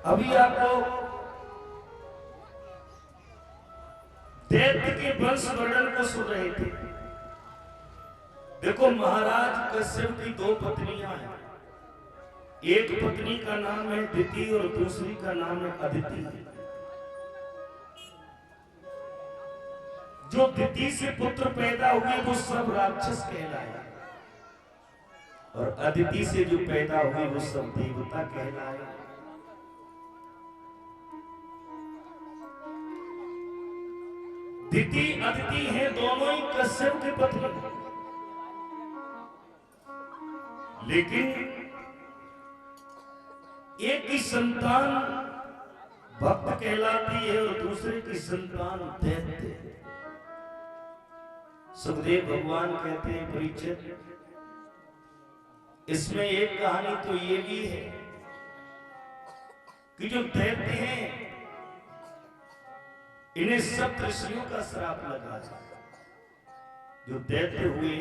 अभी आप लोग दैत्य के वंश वर्णन को सुन रहे थे। देखो, महाराज कश्यप की दो पत्नियां हैं। एक पत्नी का नाम है दिति और दूसरी का नाम है अदिति। जो दिति से पुत्र पैदा हुए वो सब राक्षस कहलाए, और अदिति से जो पैदा हुए वो सब देवता कहलाए। दिति अदिति हैं दोनों ही कश्यप की पत्नी, लेकिन एक की संतान भक्त कहलाती है और दूसरे की संतान दैत्य। सुखदेव भगवान कहते हैं, परीक्षित, इसमें एक कहानी तो ये भी है कि जो दैत्य हैं इन्हें सब ऋषियों का श्राप लगा। जो दैत्य हुए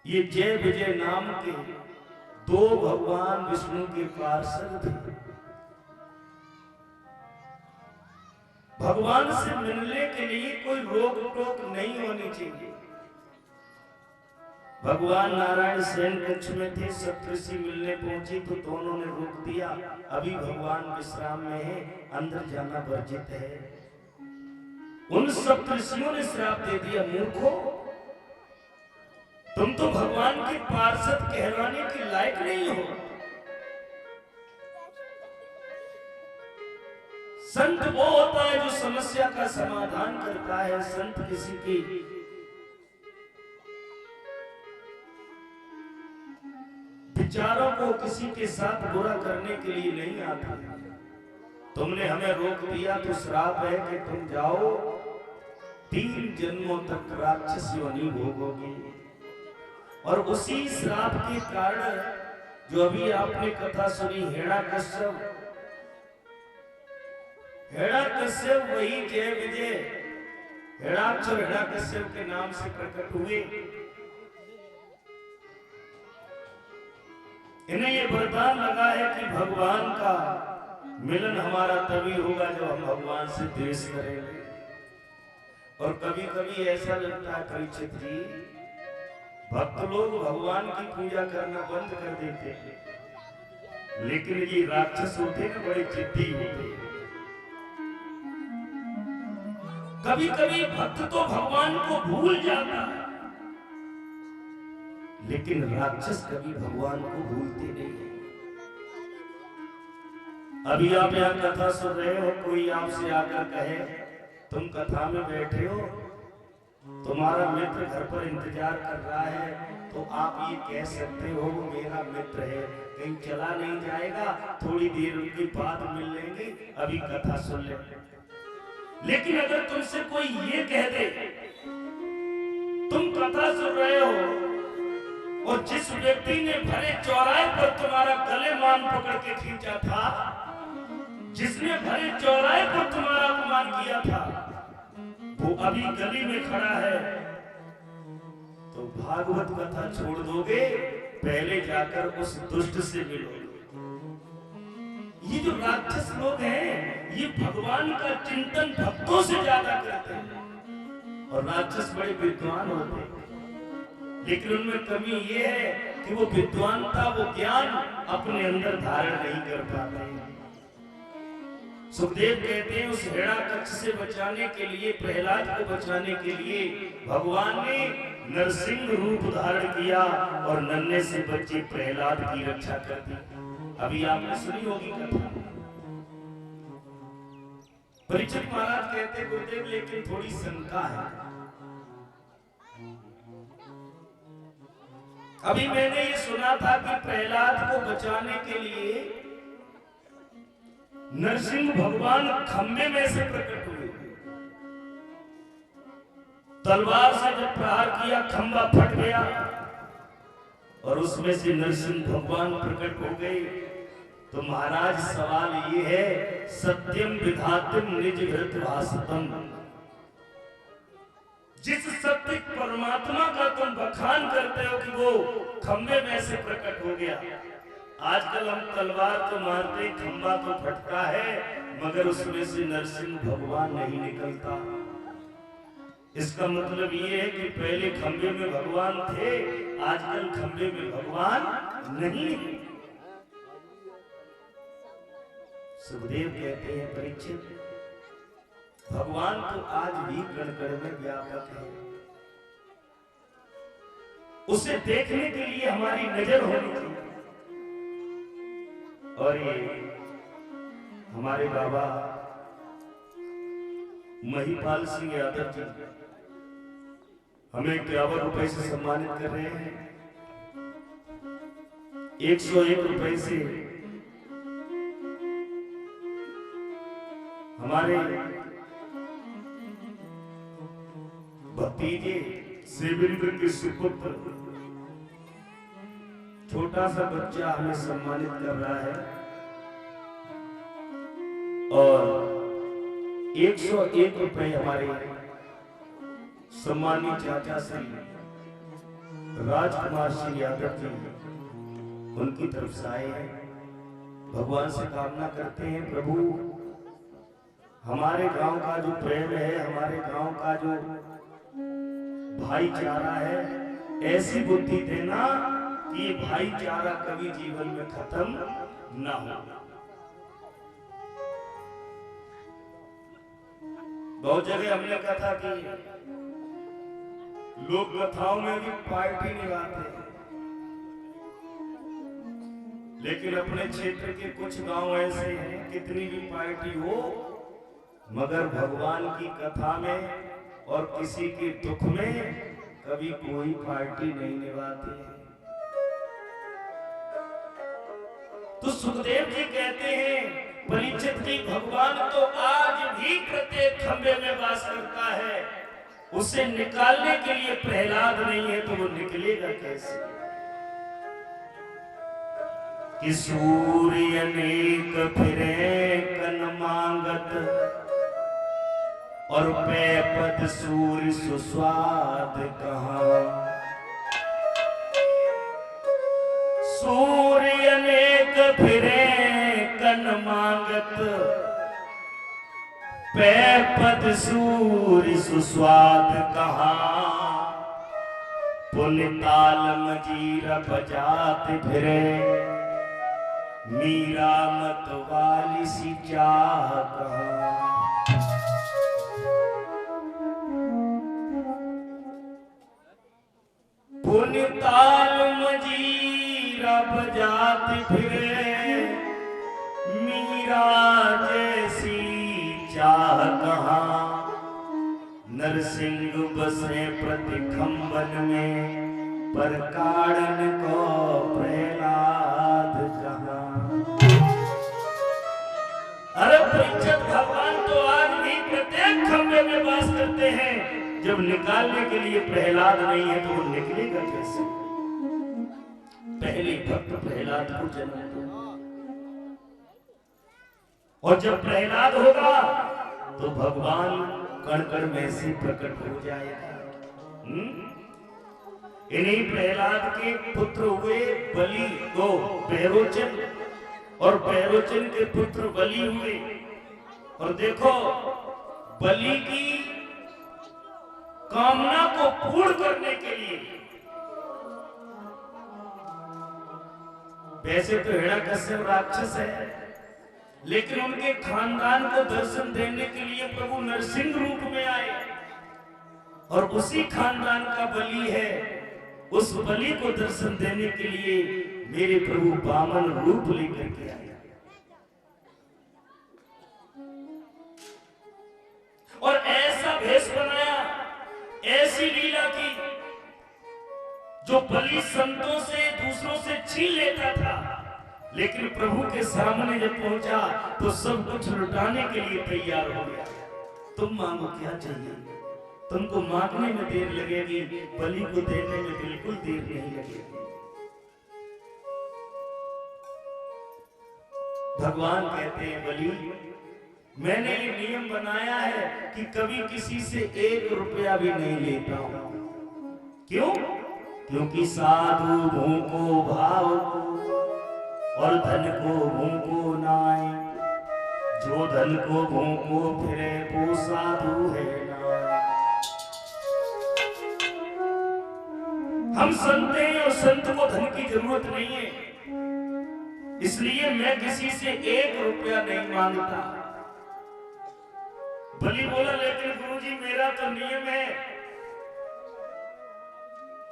ये जय विजय नाम के दो भगवान विष्णु के पार्षद थे। भगवान से मिलने के लिए कोई रोक टोक नहीं होनी चाहिए। भगवान नारायण शयन कक्ष में थे, सप्तऋषि मिलने पहुंचे तो दोनों ने रोक दिया, अभी भगवान विश्राम में है, अंदर जाना वर्जित है। उन सप्तऋषियों ने श्राप दे दिया, मूर्खों, तुम तो भगवान के पार्षद कहलाने के लायक नहीं हो। संत वो होता है जो समस्या का समाधान करता है। संत किसी की विचारों को किसी के साथ बुरा करने के लिए नहीं आता। तुमने हमें रोक दिया तो श्राप है कि तुम जाओ 3 जन्मों तक राक्षस योनि भोगोगे। और उसी श्राप के कारण जो अभी आपने कथा सुनी, हिरण्याकश्यप वही जय विजय हिरण्याक्ष और हिरण्याकश्यप के नाम से प्रकट हुए। इन्हें ये वरदान लगा है कि भगवान का मिलन हमारा तभी होगा जब हम भगवान से द्वेष करेंगे। और कभी कभी ऐसा लगता है परीक्षित जी, भक्त लोग भगवान की पूजा करना बंद कर देते हैं, लेकिन ये राक्षस होते हैं बड़े जिद्दी होते हैं। कभी कभी भक्त तो भगवान को भूल जाता है, लेकिन राक्षस कभी भगवान को भूलते नहीं है। अभी आप यहाँ कथा सुन रहे हो, कोई आपसे आकर कहे तुम कथा में बैठे हो, तुम्हारा मित्र घर पर इंतजार कर रहा है, तो आप ये कह सकते हो वो मेरा मित्र है, कहीं चला नहीं जाएगा, थोड़ी देर उनकी बात मिल लेंगे, अभी कथा सुन ले। लेकिन अगर तुमसे कोई ये कह दे तुम कथा सुन रहे हो और जिस व्यक्ति ने भरे चौराहे पर तुम्हारा गले मान पकड़ के खींचा था, जिसने भरे चौराहे पर तुम्हारा अपमान किया था, वो अभी गली में खड़ा है, तो भागवत कथा छोड़ दोगे, पहले जाकर उस दुष्ट से मिलो। ये जो राक्षस लोग हैं ये भगवान का चिंतन भक्तों से ज्यादा करते हैं, और राक्षस बड़े विद्वान होते हैं, लेकिन उनमें कमी ये है कि वो विद्वानता, वो ज्ञान अपने अंदर धारण नहीं कर पाते। सुखदेव कहते हैं उस हिरण्याकक्ष से बचाने के लिए, प्रहलाद को बचाने के लिए भगवान ने नरसिंह रूप धारण किया और नन्हे से बच्चे प्रहलाद की रक्षा कर दी। अभी आपने सुनी होगी कथा। परीक्षित महाराज कहते गुरुदेव लेकिन थोड़ी शंका है। अभी मैंने ये सुना था कि प्रहलाद को बचाने के लिए नरसिंह भगवान खंबे में से प्रकट हुए। तलवार से जब प्रहार किया खंबा फट गया और उसमें से नरसिंह भगवान प्रकट हो गए। तो महाराज सवाल ये है, सत्यम विधातम निज भृत भाषतम, जिस सत्य परमात्मा का तुम बखान करते हो कि वो खंबे में से प्रकट हो गया, आजकल हम तलवार तो मारते, खंबा तो फटता है, मगर उसमें से नरसिंह भगवान नहीं निकलता। इसका मतलब ये है कि पहले खंबे में भगवान थे, आजकल खंबे में भगवान नहीं है। सुखदेव कहते हैं परीक्षित, भगवान तो आज भी कण कण में व्यापक है, उसे देखने के लिए हमारी नजर होनी चाहिए। और ये हमारे बाबा महिपाल सिंह यादव जी हमें 51 रुपए से सम्मानित कर रहे हैं। 101 रुपए से हमारे भतीजे शिवेंद्र के सुपुत्र छोटा सा बच्चा हमें सम्मानित कर रहा है। और 101 रुपए हमारे सम्मानित चाचा श्री राजकुमार सिंह यादव जी उनकी तरफ से आए हैं। भगवान से कामना करते हैं, प्रभु हमारे गांव का जो प्रेम है, हमारे गांव का जो भाईचारा है, ऐसी बुद्धि देना कि ये भाईचारा कभी जीवन में खत्म ना हो। बहुत जगह हमने कहा था कि लोग कथाओं में भी पार्टी निभाते हैं, लेकिन अपने क्षेत्र के कुछ गांव ऐसे हैं, कितनी भी पार्टी हो मगर भगवान की कथा में और किसी के दुख में कभी कोई पार्टी नहीं निभाते। तो सुखदेव जी कहते हैं परीक्षित जी, भगवान तो आज भी प्रत्येक खंबे में वास करता है, उसे निकालने के लिए प्रहलाद नहीं है तो वो निकलेगा कैसे? कि सूर्य अनेक फिरे कन मांगत और पैपद सूर्य सुस्वाद कहाँ। सूर्य अनेक फिरे कन मांगत पैपद सूर्य सुस्वाद कहाँ। पुण्य ताल मजीरा बजात फिरे मीरा मत वाली सी चाह कहाँ। पुण्य ताल मजीरा बजात फिरे मीरा जैसी चाह कहाँ। नरसिंह बसे प्रतिखंबन में पर कारण को प्रहलाद कहाँ। अरे परीक्षित, भगवान तो आज भी प्रत्येक खंबे में वास करते हैं, जब निकालने के लिए प्रहलाद नहीं है तो वो निकलेगा कैसे? पहले भक्त प्रहलाद को जन्म दो, और जब प्रहलाद होगा तो भगवान कण कण में से प्रकट हो जाएगा। इन्हीं प्रहलाद के पुत्र हुए बलि, दो बहरोचन, और बहरोचन के पुत्र बलि हुए। और देखो बलि की कामना को पूर्ण करने के लिए, वैसे तो हिरण्यकश्यप राक्षस है, लेकिन उनके खानदान को दर्शन देने के लिए प्रभु नरसिंह रूप में आए, और उसी खानदान का बलि है। उस बलि को दर्शन देने के लिए मेरे प्रभु वामन रूप लेकर के आए। और ऐसा भेष बनाया, ऐसी लीला की, जो बलि संतों से दूसरों से छीन लेता था, लेकिन प्रभु के सामने जब पहुंचा तो सब कुछ लुटाने के लिए तैयार हो गया। तुम मांगो क्या चाहिए, तुमको मांगने में देर लगेगी, बलि को देने में बिल्कुल देर नहीं लगेगी। भगवान कहते हैं बलि, मैंने ये नियम बनाया है कि कभी किसी से 1 रुपया भी नहीं लेता हूं। क्यों? क्योंकि साधु भूखो भाव और धन को भूको नाय, जो धन को भूको फिरे वो साधु है नाय। हम संत हैं और संत को धन की जरूरत नहीं है, इसलिए मैं किसी से 1 रुपया नहीं मांगता। बलि बोला लेकिन गुरुजी मेरा तो नियम है,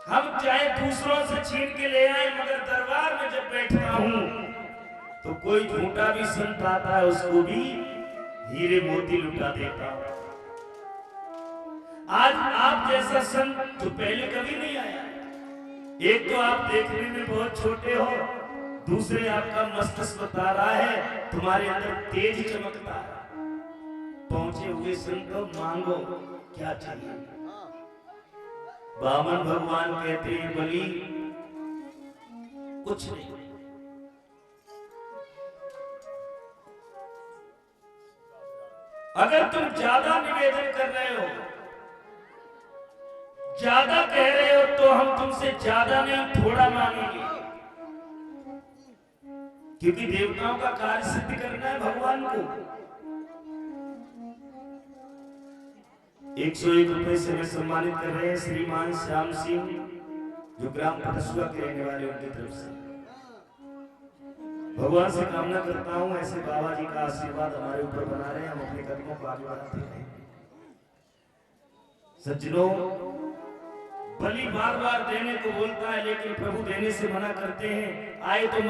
हम चाहे दूसरों से छीन के ले आए मगर दरबार में जब बैठता हूं तो कोई झूठा भी संत आता है उसको भी हीरे मोती लुटा देता हूं। आज आप जैसा संत जो पहले कभी नहीं आया, एक तो आप देखने में बहुत छोटे हो, दूसरे आपका मस्तिष्क बता रहा है तुम्हारे अंदर तेज चमकता है। पहुंचे हुए संत मांगो क्या चाहिए। बामन भगवान कहते हैं बलि कुछ नहीं, अगर तुम ज्यादा निवेदन कर रहे हो, ज्यादा कह रहे हो तो हम तुमसे ज्यादा नहीं थोड़ा मांगेंगे, क्योंकि देवताओं का कार्य सिद्ध करना है भगवान को। 101 रुपए से मैं सम्मानित कर रहे हैं श्रीमान श्याम सिंह, जो ग्राम पटसुआ के रहने वाले, उनकी तरफ से भगवान से कामना करता हूं ऐसे बाबा जी का आशीर्वाद हमारे ऊपर बना रहे, हम अपने कदमों को आगे बढ़ाते रहें। सज्जनों, बलि बार बार देने को बोलता है लेकिन प्रभु देने से मना करते हैं। आए तो